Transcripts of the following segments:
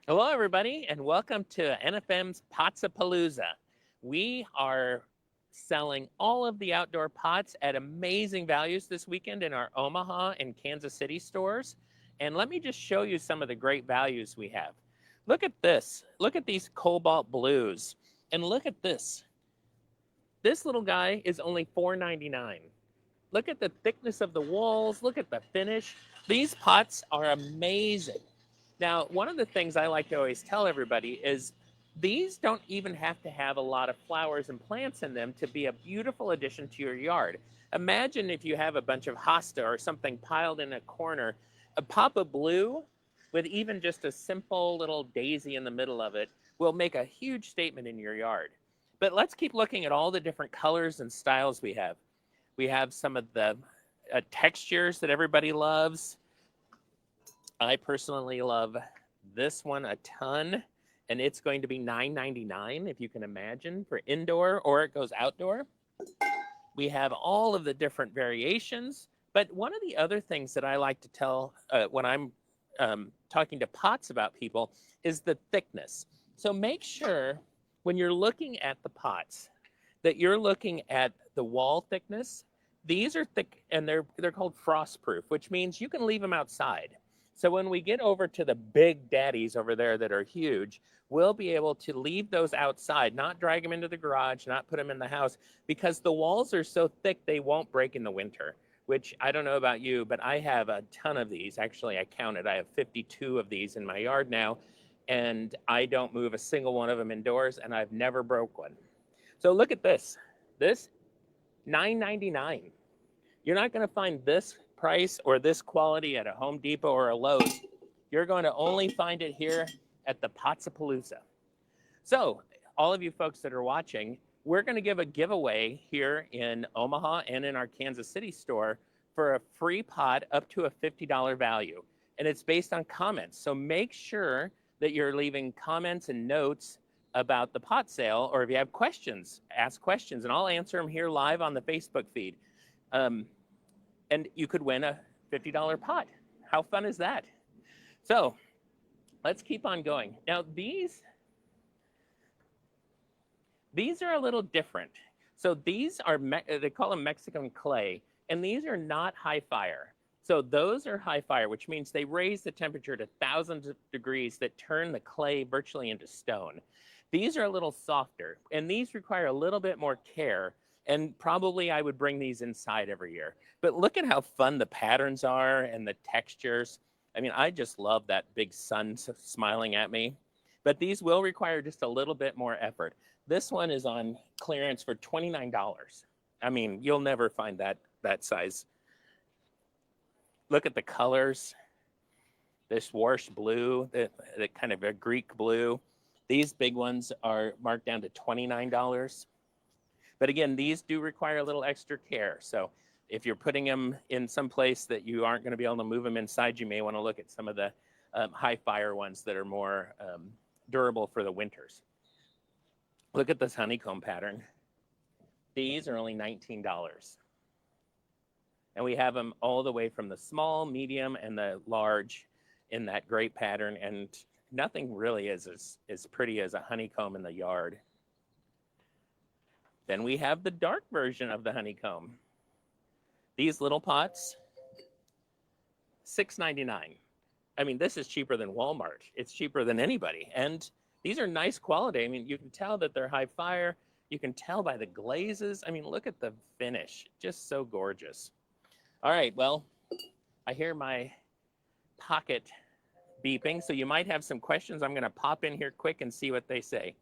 Hello, everybody, and welcome to NFM's Pots-A-Palooza. We are selling all of the outdoor pots at amazing values this weekend in our Omaha and Kansas City stores. And let me just show you some of the great values we have. Look at this. Look at these cobalt blues. And look at this. This little guy is only $4.99. Look at the thickness of the walls. Look at the finish. These pots are amazing. Now, one of the things I like to always tell everybody is these don't even have to have a lot of flowers and plants in them to be a beautiful addition to your yard. Imagine if you have a bunch of hosta or something piled in a corner, a pop of blue with even just a simple little daisy in the middle of it will make a huge statement in your yard. But let's keep looking at all the different colors and styles we have. We have some of the textures that everybody loves. I personally love this one a ton, and it's going to be $9.99, if you can imagine, for indoor, or it goes outdoor. We have all of the different variations, but one of the other things that I like to tell when I'm talking to pots about people is the thickness. So make sure when you're looking at the pots that you're looking at the wall thickness. These are thick, and they're called frost-proof, which means you can leave them outside. So when we get over to the big daddies over there that are huge, we'll be able to leave those outside, not drag them into the garage, not put them in the house, because the walls are so thick they won't break in the winter, which I don't know about you, but I have a ton of these. Actually, I counted. I have 52 of these in my yard now, and I don't move a single one of them indoors, and I've never broke one. So look at this. This, $9.99. You're not going to find this price or this quality at a Home Depot or a Lowe's. You're going to only find it here at the Pots-A-Palooza. So all of you folks that are watching, we're going to give a giveaway here in Omaha and in our Kansas City store for a free pot up to a $50 value. And it's based on comments. So make sure that you're leaving comments and notes about the pot sale, or if you have questions, ask questions, and I'll answer them here live on the Facebook feed. And you could win a $50 pot. How fun is that? So let's keep on going. Now these are a little different. So these are, they call them Mexican clay, and these are not high fire. So those are high fire, which means they raise the temperature to thousands of degrees that turn the clay virtually into stone. These are a little softer, and these require a little bit more care. And probably I would bring these inside every year. But look at how fun the patterns are and the textures. I mean, I just love that big sun smiling at me. But these will require just a little bit more effort. This one is on clearance for $29. I mean, you'll never find that size. Look at the colors. This Warsh blue, the kind of a Greek blue. These big ones are marked down to $29. But again, these do require a little extra care. So if you're putting them in some place that you aren't going to be able to move them inside, you may want to look at some of the high fire ones that are more durable for the winters. Look at this honeycomb pattern. These are only $19. And we have them all the way from the small, medium, and the large in that great pattern. And nothing really is as pretty as a honeycomb in the yard. Then we have the dark version of the honeycomb. These little pots, $6.99. I mean, this is cheaper than Walmart. It's cheaper than anybody. And these are nice quality. I mean, you can tell that they're high fire. You can tell by the glazes. I mean, look at the finish. Just so gorgeous. All right, well, I hear my pocket beeping, so you might have some questions. I'm going to pop in here quick and see what they say.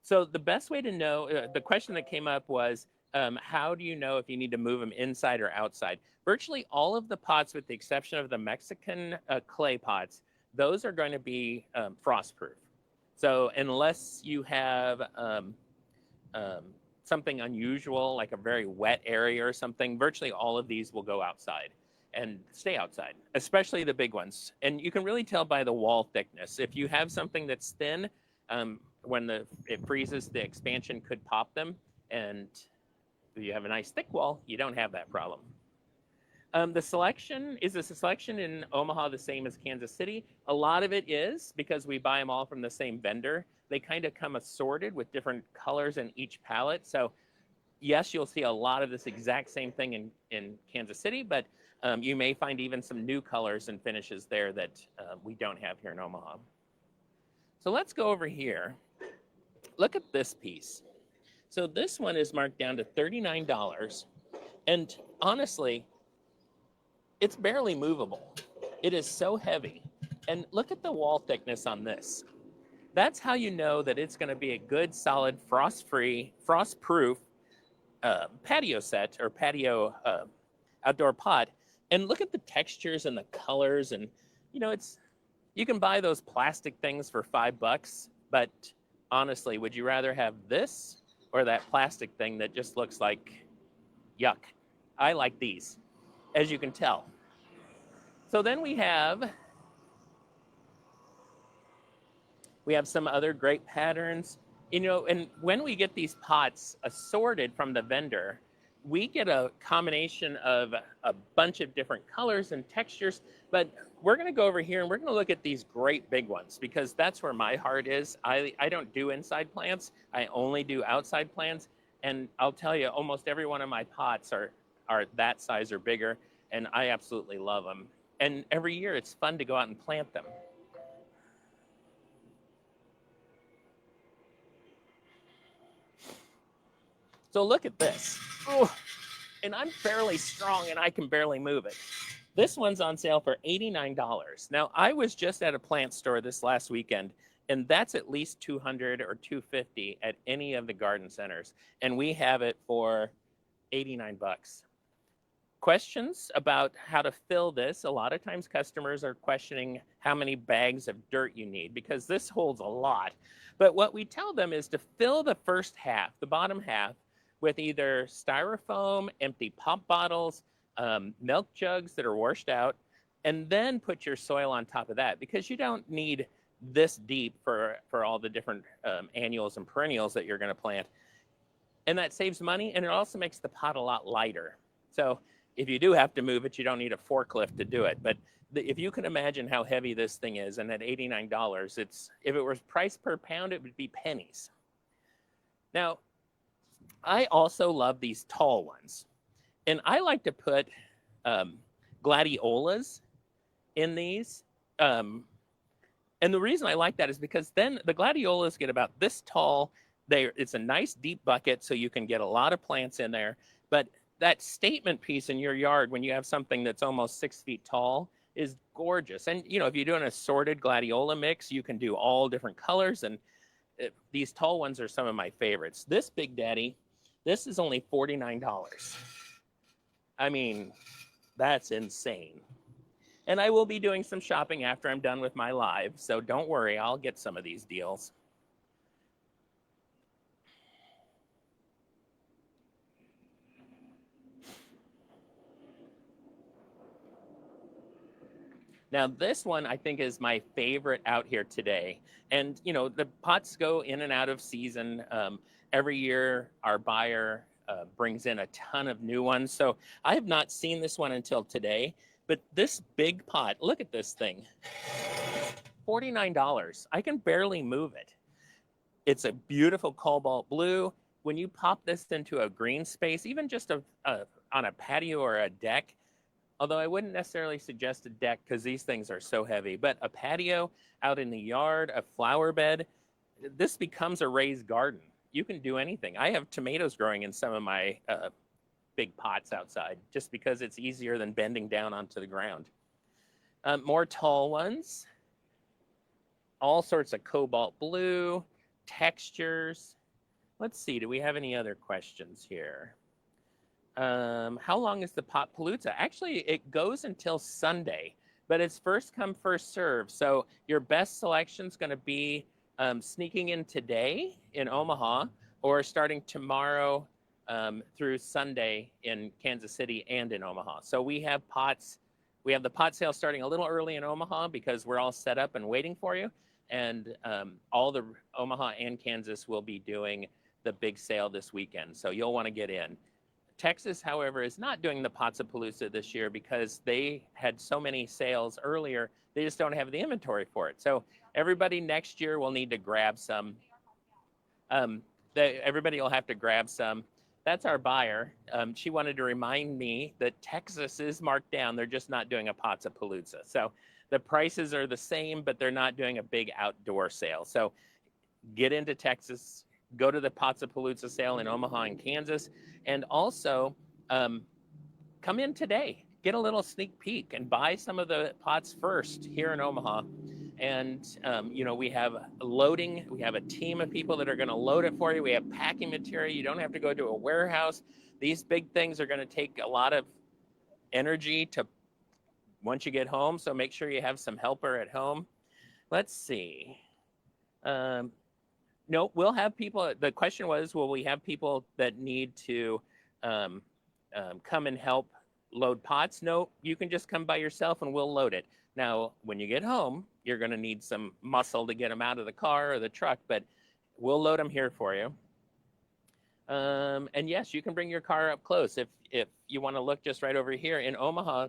So the best way to know, the question that came up was, how do you know if you need to move them inside or outside? Virtually all of the pots, with the exception of the Mexican clay pots, those are going to be frost-proof. So unless you have something unusual, like a very wet area or something, virtually all of these will go outside and stay outside, especially the big ones. And you can really tell by the wall thickness. If you have something that's thin, when it freezes, the expansion could pop them. And if you have a nice thick wall, you don't have that problem. The selection in Omaha the same as Kansas City? A lot of it is, because we buy them all from the same vendor. They kind of come assorted with different colors in each palette. So yes, you'll see a lot of this exact same thing in Kansas City, but you may find even some new colors and finishes there that we don't have here in Omaha. So let's go over here. Look at this piece. So this one is marked down to $39. And honestly, it's barely movable. It is so heavy. And look at the wall thickness on this. That's how you know that it's going to be a good, solid, frost-free, frost-proof patio set or patio outdoor pot. And look at the textures and the colors. And, you know, you can buy those plastic things for $5, but honestly, would you rather have this or that plastic thing that just looks like yuck? I like these, as you can tell. So then we have some other great patterns. You know, and when we get these pots assorted from the vendor, we get a combination of a bunch of different colors and textures, but we're going to go over here and we're going to look at these great big ones, because that's where my heart is. I don't do inside plants. I only do outside plants. And I'll tell you, almost every one of my pots are that size or bigger, and I absolutely love them. And every year it's fun to go out and plant them. So look at this. Oh, and I'm fairly strong and I can barely move it. This one's on sale for $89. Now, I was just at a plant store this last weekend, and that's at least $200 or $250 at any of the garden centers. And we have it for $89. Questions about how to fill this. A lot of times customers are questioning how many bags of dirt you need, because this holds a lot. But what we tell them is to fill the first half, the bottom half, with either styrofoam, empty pop bottles, milk jugs that are washed out, and then put your soil on top of that, because you don't need this deep for all the different annuals and perennials that you're going to plant. And that saves money, and it also makes the pot a lot lighter. So if you do have to move it, you don't need a forklift to do it. But if you can imagine how heavy this thing is, and at $89, if it was priced per pound, it would be pennies. Now, I also love these tall ones. And I like to put gladiolas in these. And the reason I like that is because then the gladiolas get about this tall. It's a nice deep bucket, so you can get a lot of plants in there. But that statement piece in your yard, when you have something that's almost 6 feet tall, is gorgeous. And, you know, if you do an assorted gladiola mix, you can do all different colors. And these tall ones are some of my favorites. This Big Daddy, this is only $49. I mean, that's insane. And I will be doing some shopping after I'm done with my live, so don't worry, I'll get some of these deals. Now, this one I think is my favorite out here today. And, you know, the pots go in and out of season. every year our buyer brings in a ton of new ones. So I have not seen this one until today, but this big pot, look at this thing, $49. I can barely move it. It's a beautiful cobalt blue. When you pop this into a green space, even just on a patio or a deck, although I wouldn't necessarily suggest a deck because these things are so heavy, but a patio out in the yard, a flower bed, this becomes a raised garden. You can do anything. I have tomatoes growing in some of my big pots outside just because it's easier than bending down onto the ground. More tall ones, all sorts of cobalt blue, textures. Let's see, do we have any other questions here? How long is the Pot-A-Palooza? Actually, it goes until Sunday, but it's first come, first serve. So your best selection is going to be sneaking in today in Omaha or starting tomorrow through Sunday in Kansas City and in Omaha. So we have pots. We have the pot sale starting a little early in Omaha because we're all set up and waiting for you. And all the Omaha and Kansas will be doing the big sale this weekend. So you'll want to get in. Texas, however, is not doing the Pots-A-Palooza this year because they had so many sales earlier, they just don't have the inventory for it. So everybody next year will need to grab some. Everybody will have to grab some. That's our buyer. She wanted to remind me that Texas is marked down. They're just not doing a Pots-A-Palooza. So the prices are the same, but they're not doing a big outdoor sale. So get into Texas, go to the Pots-A-Palooza sale in Omaha and Kansas, and also come in today. Get a little sneak peek and buy some of the pots first here in Omaha. And, we have loading. We have a team of people that are going to load it for you. We have packing material. You don't have to go to a warehouse. These big things are going to take a lot of energy to once you get home. So make sure you have some helper at home. Let's see. No, we'll have people. The question was, will we have people that need to come and help load pots? No, you can just come by yourself and we'll load it. Now, when you get home, you're going to need some muscle to get them out of the car or the truck, but we'll load them here for you. And yes, you can bring your car up close. If you want to look just right over here in Omaha,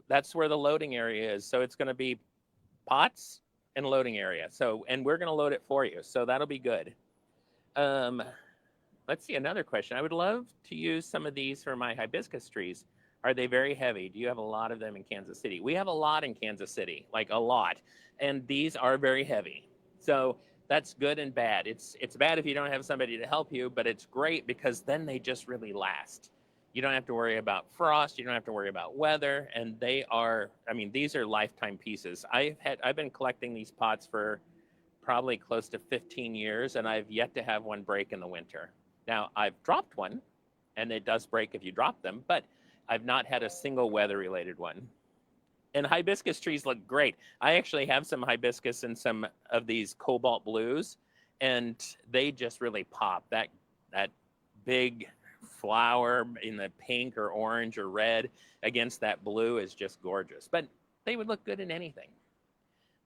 that's where the loading area is. So it's going to be pots and loading area. So, and we're going to load it for you. So that'll be good. Let's see, another question. I would love to use some of these for my hibiscus trees. Are they very heavy? Do you have a lot of them in Kansas City? We have a lot in Kansas City, like a lot. And these are very heavy. So that's good and bad. It's bad if you don't have somebody to help you, but it's great because then they just really last. You don't have to worry about frost. You don't have to worry about weather. And they are, these are lifetime pieces. I've been collecting these pots for probably close to 15 years, and I've yet to have one break in the winter. Now, I've dropped one, and it does break if you drop them, but I've not had a single weather-related one. And hibiscus trees look great. I actually have some hibiscus and some of these cobalt blues, and they just really pop. That big flower in the pink or orange or red against that blue is just gorgeous. But they would look good in anything.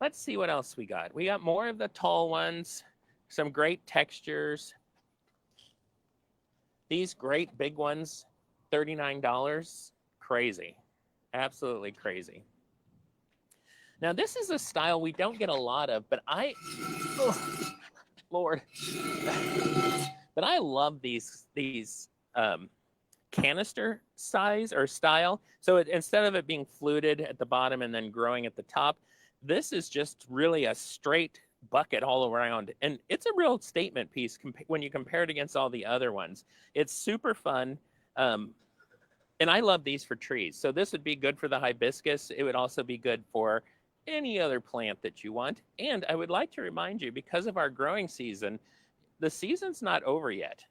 Let's see what else we got. We got more of the tall ones, some great textures. These great big ones, $39, crazy, absolutely crazy. Now this is a style we don't get a lot of, but Lord, but I love these canister size or style. So instead of it being fluted at the bottom and then growing at the top, this is just really a straight bucket all around. And it's a real statement piece when you compare it against all the other ones. It's super fun. And I love these for trees. So this would be good for the hibiscus. It would also be good for any other plant that you want. And I would like to remind you, because of our growing season, the season's not over yet.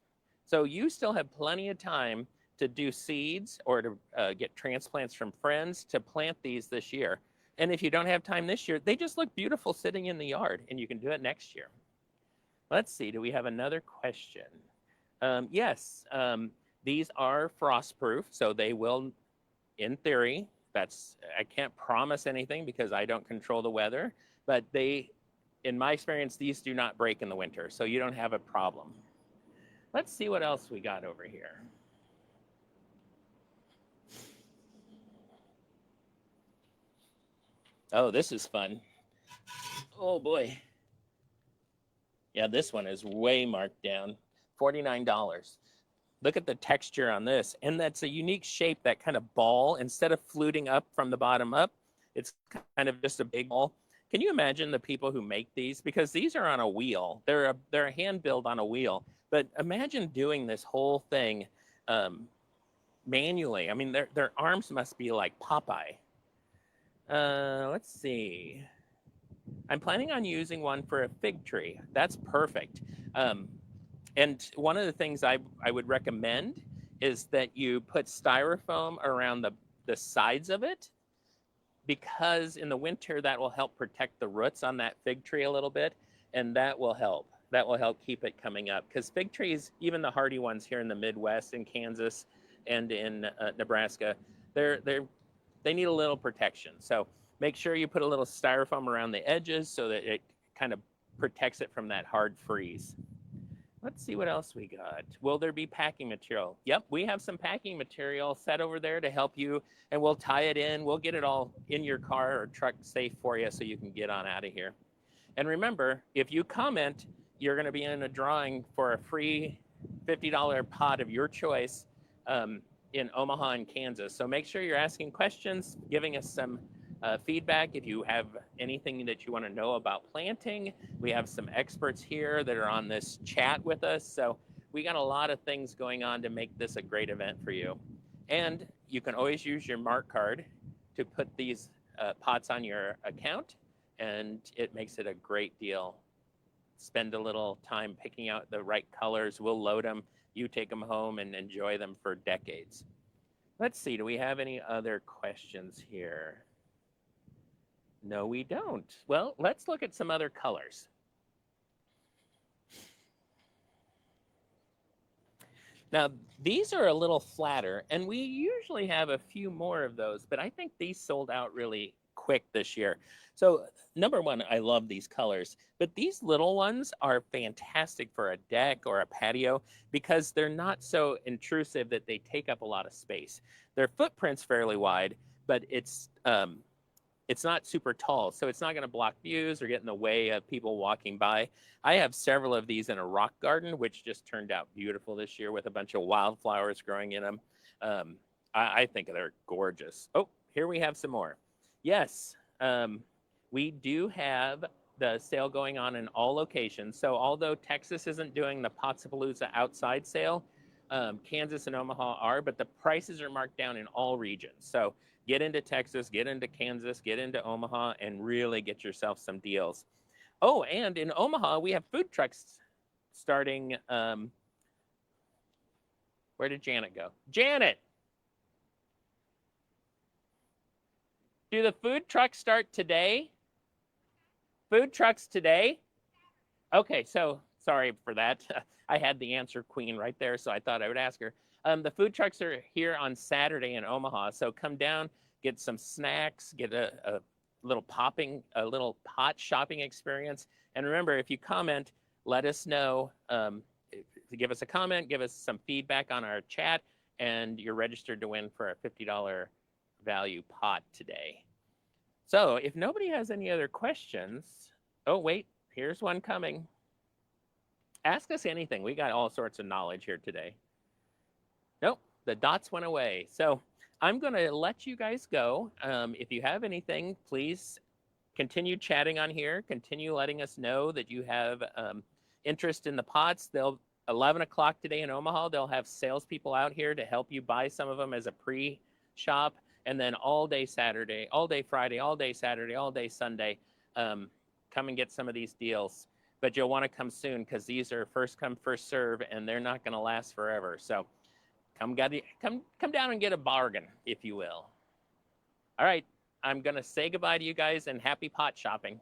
So you still have plenty of time to do seeds or to get transplants from friends to plant these this year. And if you don't have time this year, they just look beautiful sitting in the yard, and you can do it next year. Let's see, do we have another question? Yes, these are frost-proof, so they will, in theory, I can't promise anything because I don't control the weather, but in my experience, these do not break in the winter, so you don't have a problem. Let's see what else we got over here. Oh, this is fun. Oh boy. Yeah, this one is way marked down. $49. Look at the texture on this. And that's a unique shape, that kind of ball. Instead of fluting up from the bottom up, it's kind of just a big ball. Can you imagine the people who make these? Because these are on a wheel. They're a hand build on a wheel. But imagine doing this whole thing manually. I mean, their arms must be like Popeye. Let's see. I'm planning on using one for a fig tree. That's perfect. And one of the things I would recommend is that you put styrofoam around the sides of it, because in the winter that will help protect the roots on that fig tree a little bit, and that will help. That will help keep it coming up, because fig trees, even the hardy ones here in the Midwest, in Kansas and in Nebraska, they need a little protection. So make sure you put a little styrofoam around the edges so that it kind of protects it from that hard freeze. Let's see what else we got. Will there be packing material? Yep, we have some packing material set over there to help you, and we'll tie it in. We'll get it all in your car or truck safe for you so you can get on out of here. And remember, if you comment, you're going to be in a drawing for a free $50 pot of your choice in Omaha and Kansas. So make sure you're asking questions, giving us some feedback. If you have anything that you want to know about planting, we have some experts here that are on this chat with us. So we got a lot of things going on to make this a great event for you. And you can always use your mark card to put these pots on your account, and it makes it a great deal. Spend a little time picking out the right colors. We'll load them. You take them home and enjoy them for decades. Let's see, do we have any other questions here? No, we don't. Well, let's look at some other colors. Now, these are a little flatter, and we usually have a few more of those, but I think these sold out really quick this year. So, number one, I love these colors, but these little ones are fantastic for a deck or a patio because they're not so intrusive that they take up a lot of space. Their footprint's fairly wide, but it's not super tall, so it's not going to block views or get in the way of people walking by. I have several of these in a rock garden, which just turned out beautiful this year with a bunch of wildflowers growing in them. I think they're gorgeous. Oh, here we have some more. Yes, we do have the sale going on in all locations. So although Texas isn't doing the Pots-A-Palooza outside sale, Kansas and Omaha are, but the prices are marked down in all regions. So get into Texas, get into Kansas, get into Omaha, and really get yourself some deals. Oh, and in Omaha, we have food trucks starting. Where did Janet go? Janet! Do the food trucks start today? Food trucks today? Okay, so sorry for that. I had the answer queen right there, so I thought I would ask her. The food trucks are here on Saturday in Omaha, so come down, get some snacks, get a little pot shopping experience. And remember, if you comment, let us know. Give us a comment, give us some feedback on our chat, and you're registered to win for a $50 value pot today. So if nobody has any other questions, oh wait, here's one coming. Ask us anything. We got all sorts of knowledge here today. Nope, the dots went away. So I'm going to let you guys go. If you have anything, please continue chatting on here. Continue letting us know that you have interest in the pots. 11 o'clock today in Omaha, they'll have salespeople out here to help you buy some of them as a pre-shop. And then all day Saturday, all day Friday, all day Saturday, all day Sunday, come and get some of these deals. But you'll want to come soon because these are first come, first serve, and they're not going to last forever. So come down and get a bargain, if you will. All right, I'm going to say goodbye to you guys and happy pot shopping.